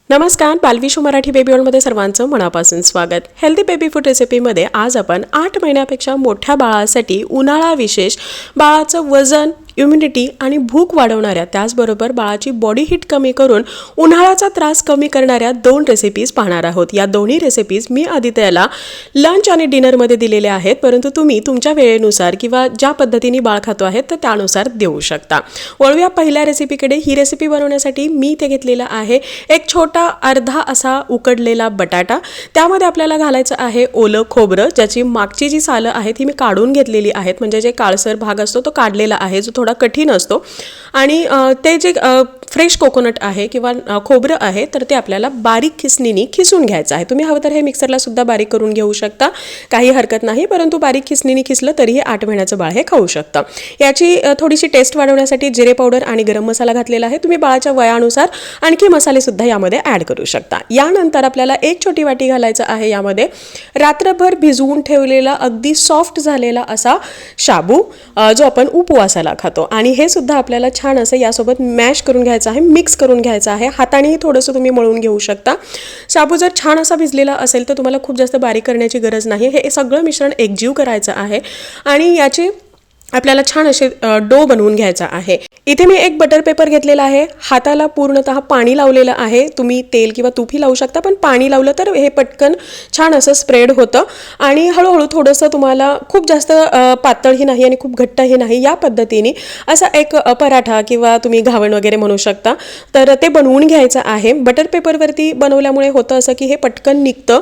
नमस्कार, बालविशू मराठी बेबी वर्ल्डमध्ये सर्वांचं मनापासून स्वागत. हेल्दी बेबी फूड रेसिपीमध्ये आज आपण 8 महिन्यापेक्षा मोठ्या बाळासाठी उन्हाळा विशेष बाळाचं वजन, इम्युनिटी आणि भूक वाढवणाऱ्या, त्याचबरोबर बाळाची बॉडी हीट कमी करून उन्हाळ्याचा त्रास कमी करणाऱ्या 2 रेसिपीज पाहणार आहोत. या दोन्ही रेसिपीज मी आदित्यला लंच आणि डिनरमध्ये दिलेल्या आहेत, परंतु तुम्ही तुमच्या वेळेनुसार किंवा ज्या पद्धतीने बाळ खातो आहे तर त्यानुसार देऊ शकता. वळूया पहिल्या रेसिपीकडे. ही रेसिपी बनवण्यासाठी मी इथे घेतलेला आहे एक छोटा अर्धा असा उकडलेला बटाटा. त्यामध्ये आपल्याला घालायचं आहे ओलं खोबरं, ज्याची मागची जी सालं आहेत ही मी काढून घेतलेली आहेत, म्हणजे जे काळसर भाग असतो तो काढलेला आहे, जो थोडा कठीण असतो. आणि ते जे फ्रेश कोकोनट आहे किंवा खोबरं आहे तर ते आपल्याला बारीक खिसणीने खिसून घ्यायचं आहे. तुम्ही हवं तर हे मिक्सरला सुद्धा बारीक करून घेऊ शकता, काही हरकत नाही, परंतु बारीक खिसणीने खिसलं तरीही 8 महिन्याचं बाळ हे खाऊ शकतं. याची थोडीशी टेस्ट वाढवण्यासाठी जिरे पावडर आणि गरम मसाला घातलेला आहे. तुम्ही बाळाच्या वयानुसार आणखी मसाले सुद्धा यामध्ये ॲड करू शकता. यानंतर आपल्याला एक छोटी वाटी घालायचं आहे यामध्ये रात्रभर भिजवून ठेवलेला अगदी सॉफ्ट झालेला असा शाबू, जो आपण उपवासाला खातो. आणि हे सुद्धा आपल्याला छान असं यासोबत मॅश करून घ्यायचं आहे, मिक्स करून घ्यायचं आहे. हातानेही थोडंसं तुम्ही मळून घेऊ शकता. शाबू जर छान असा भिजलेला असेल तर तुम्हाला खूप जास्त बारीक करण्याची गरज नाही. हे सगळं मिश्रण एकजीव करायचं आहे आणि याचे आपल्याला छान असे डो बनवून घ्यायचा आहे. इथे मी एक बटर पेपर घेतलेला आहे. हाताला पूर्णतः पाणी लावलेलं आहे. तुम्ही तेल किंवा तूपही लावू शकता, पण पाणी लावलं तर हे पटकन छान असं स्प्रेड होतं आणि हळूहळू थोडंसं तुम्हाला खूप जास्त पातळही नाही आणि खूप घट्टही नाही, या पद्धतीने असा एक पराठा किंवा तुम्ही घावण वगैरे म्हणू शकता, तर ते बनवून घ्यायचं आहे. बटर पेपरवरती बनवल्यामुळे होतं असं की हे पटकन निघतं.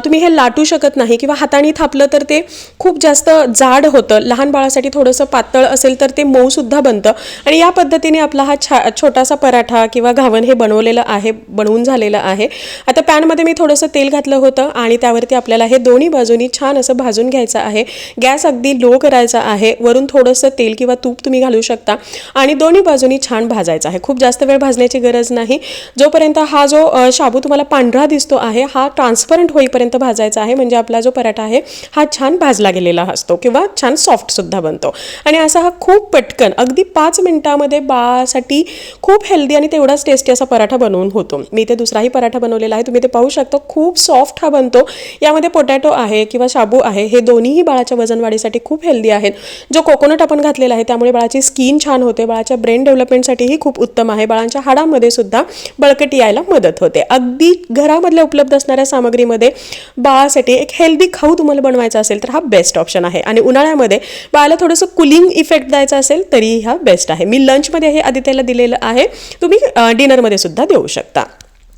तुम्ही हे लाटू शकत नाही किंवा हाताने थापलं तर ते खूप जास्त जाड होतं. लहान बाळासाठी थोडंसं पातळ असेल तर ते मऊ सुद्धा बनतं. आणि या पद्धतीने आपला हा छोटासा पराठा किंवा घावण हे बनवून झालेलं आहे. आता पॅनमध्ये मी थोडंसं तेल घातलं होतं आणि त्यावरती आपल्याला हे दोन्ही बाजूनी छान असं भाजून घ्यायचं आहे. गॅस अगदी लो करायचा आहे. वरून थोडंसं तेल किंवा तूप तुम्ही घालू शकता आणि दोन्ही बाजूनी छान भाजायचं आहे. खूप जास्त वेळ भाजण्याची गरज नाही. जोपर्यंत हा जो शाबू तुम्हाला पांढरा दिसतो आहे हा ट्रान्सपरंट होईपर्यंत भाजायचा आहे, म्हणजे आपला जो पराठा आहे हा छान भाजला गेलेला असतो किंवा छान सॉफ्ट सुद्धा बनतो. आणि असा हा खूप पटकन अगदी 5 मिनिटामध्ये बाळासाठी खूप हेल्दी आणि तेवढाच टेस्टी असा पराठा बनवून होतो. मी इथे दुसराही पराठा बनवलेला आहे, तुम्ही ते पाहू शकता. खूप सॉफ्ट हा बनतो. यामध्ये पोटॅटो आहे किंवा शाबू आहे, हे दोन्हीही बाळाच्या वजन वाढीसाठी खूप हेल्दी आहेत. जो कोकोनट आपण घातलेला आहे त्यामुळे बाळाची स्किन छान होते, बाळाच्या ब्रेन डेव्हलपमेंटसाठीही खूप उत्तम आहे, बाळांच्या हाडांमध्ये सुद्धा बळकटी यायला मदत होते. अगदी घरामधल्या उपलब्ध असणाऱ्या सामग्रीमध्ये बाळासाठी एक हेल्दी खाऊ तुम्हाला बनवायचा असेल तर हा बेस्ट ऑप्शन आहे. आणि उन्हाळ्यामध्ये बाळाला थोडंसं कुलिंग इफेक्ट द्यायचा असेल तरी हा बेस्ट आहे. मी लंचमध्ये हे आदित्यला दिलेलं आहे, तुम्ही डिनरमध्ये सुद्धा देऊ शकता.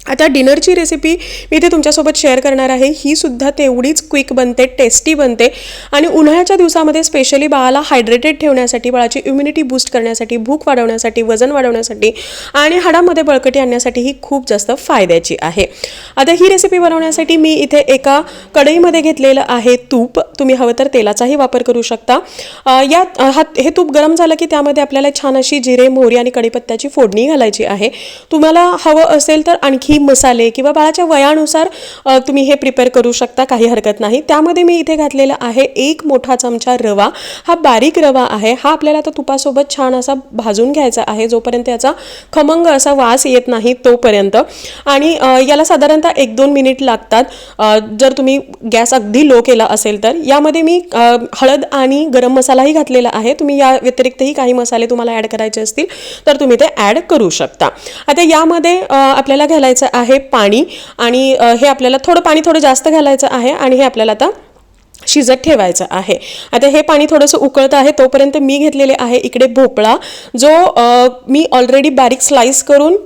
आता डिनरची रेसिपी मी इथे तुमच्यासोबत शेअर करणार आहे. ही सुद्धा तेवढीच क्विक बनते, टेस्टी बनते आणि उन्हाळ्याच्या दिवसामध्ये स्पेशली बाळाला हायड्रेटेड ठेवण्यासाठी, बाळाची इम्युनिटी बूस्ट करण्यासाठी, भूक वाढवण्यासाठी, वजन वाढवण्यासाठी आणि हाडांमध्ये बळकटी आणण्यासाठी ही खूप जास्त फायद्याची आहे. आता ही रेसिपी बनवण्यासाठी मी इथे एका कढईमध्ये घेतलेलं आहे तूप. तुम्ही हवं तर तेलाचाही वापर करू शकता. हे तूप गरम झालं की त्यामध्ये आपल्याला छान अशी जिरे, मोहरी आणि कढीपत्त्याची फोडणी घालायची आहे. तुम्हाला हवं असेल तर आणखी मसाले किंवा बाळाच्या वयानुसार तुम्ही हे प्रिपेअर करू शकता, काही हरकत नाही. त्यामध्ये मी इथे घातलेला आहे 1 मोठा चमचा रवा. हा बारीक रवा आहे. हा आपल्याला आता तुपासोबत छान असा भाजून घ्यायचा आहे, जोपर्यंत याचा खमंग असा वास येत नाही तोपर्यंत. आणि याला साधारणतः 1-2 मिनिट लागतात जर तुम्ही गॅस अगदी लो केला असेल तर. यामध्ये मी हळद आणि गरम मसालाही घातलेला आहे. तुम्ही या व्यतिरिक्तही काही मसाले तुम्हाला ॲड करायचे असतील तर तुम्ही ते ॲड करू शकता. आता यामध्ये आपल्याला घालायचं आहे पाणी आणि हे आपल्याला थोडं जास्त घालायचं आहे आणि हे आपल्याला आता शिजत ठेवायचं आहे. आता हे पाणी थोडंसं उकळतं आहे तोपर्यंत मी घेतलेले आहे इकडे भोपळा, जो मी ऑलरेडी बारीक स्लाइस करून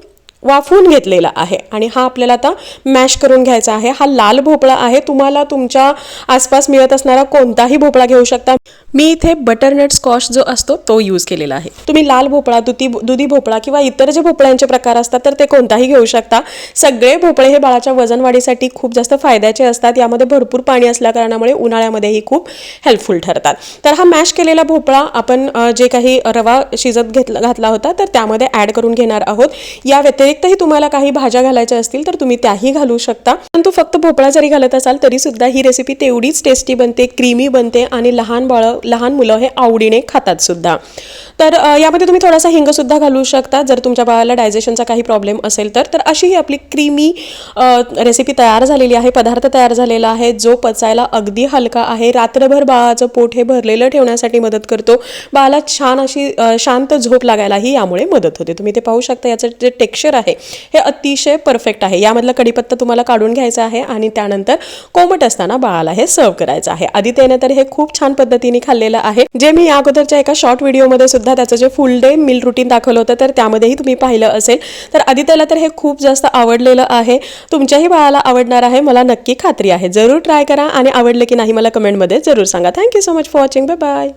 वाफवून घेतलेला आहे आणि हा आपल्याला आता मॅश करून घ्यायचा आहे. हा लाल भोपळा आहे. तुम्हाला तुमच्या आसपास मिळत असणारा कोणताही भोपळा घेऊ शकता. मी इथे बटरनट स्कॉश जो असतो तो यूज केलेला आहे. तुम्ही लाल भोपळा, दुधी भोपळा किंवा इतर जे भोपळ्यांचे प्रकार असतात तर ते कोणताही घेऊ शकता. सगळे भोपळे हे बाळाच्या वजन वाढीसाठी खूप जास्त फायद्याचे असतात. यामध्ये भरपूर पाणी असल्या कारणामुळे उन्हाळ्यामध्येही खूप हेल्पफुल ठरतात. तर हा मॅश केलेला भोपळा आपण जे काही रवा शिजत घातला होता तर त्यामध्ये ॲड करून घेणार आहोत. या व्यतिरिक्तही तुम्हाला काही भाज्या घालायच्या असतील तर तुम्ही त्याही घालू शकता, परंतु फक्त भोपळा जरी घालत असाल तरी सुद्धा ही रेसिपी तेवढीच टेस्टी बनते, क्रीमी बनते आणि लहान मुलं हे आवडीने खातात सुद्धा. तर यामध्ये तुम्ही थोडासा हिंगसुद्धा घालू शकता जर तुमच्या बाळाला डायजेशनचा काही प्रॉब्लेम असेल तर अशी ही आपली क्रीमी रेसिपी तयार झालेली आहे, पदार्थ तयार झालेला आहे जो पचायला अगदी हलका आहे, रात्रभर बाळाचं पोट हे भरलेलं ठेवण्यासाठी मदत करतो, बाळाला छान अशी शांत झोप लागायलाही यामुळे मदत होते. तुम्ही ते पाहू शकता, याचं जे टेक्स्चर आहे हे अतिशय परफेक्ट आहे. यामधला कढीपत्ता तुम्हाला काढून घ्यायचा आहे आणि त्यानंतर कोमट असताना बाळाला हे सर्व करायचं आहे. आदित्यने तर हे खूप छान पद्धतीने खाल्लेलं आहे, जे मी या अगोदरच्या एका शॉर्ट व्हिडिओमध्ये सुद्धा त्याचं जे फुल डे मील रुटीन दाखवलं होतं तर त्यामध्येही तुम्ही पाहिलं असेल. तर आदित्यला तर हे खूप जास्त आवडलेलं आहे, तुमच्याही बाळाला आवडणार आहे मला नक्की खात्री आहे. जरूर ट्राय करा आणि आवडलं की नाही मला कमेंटमध्ये जरूर सांगा. Thank you so much for watching. Bye bye.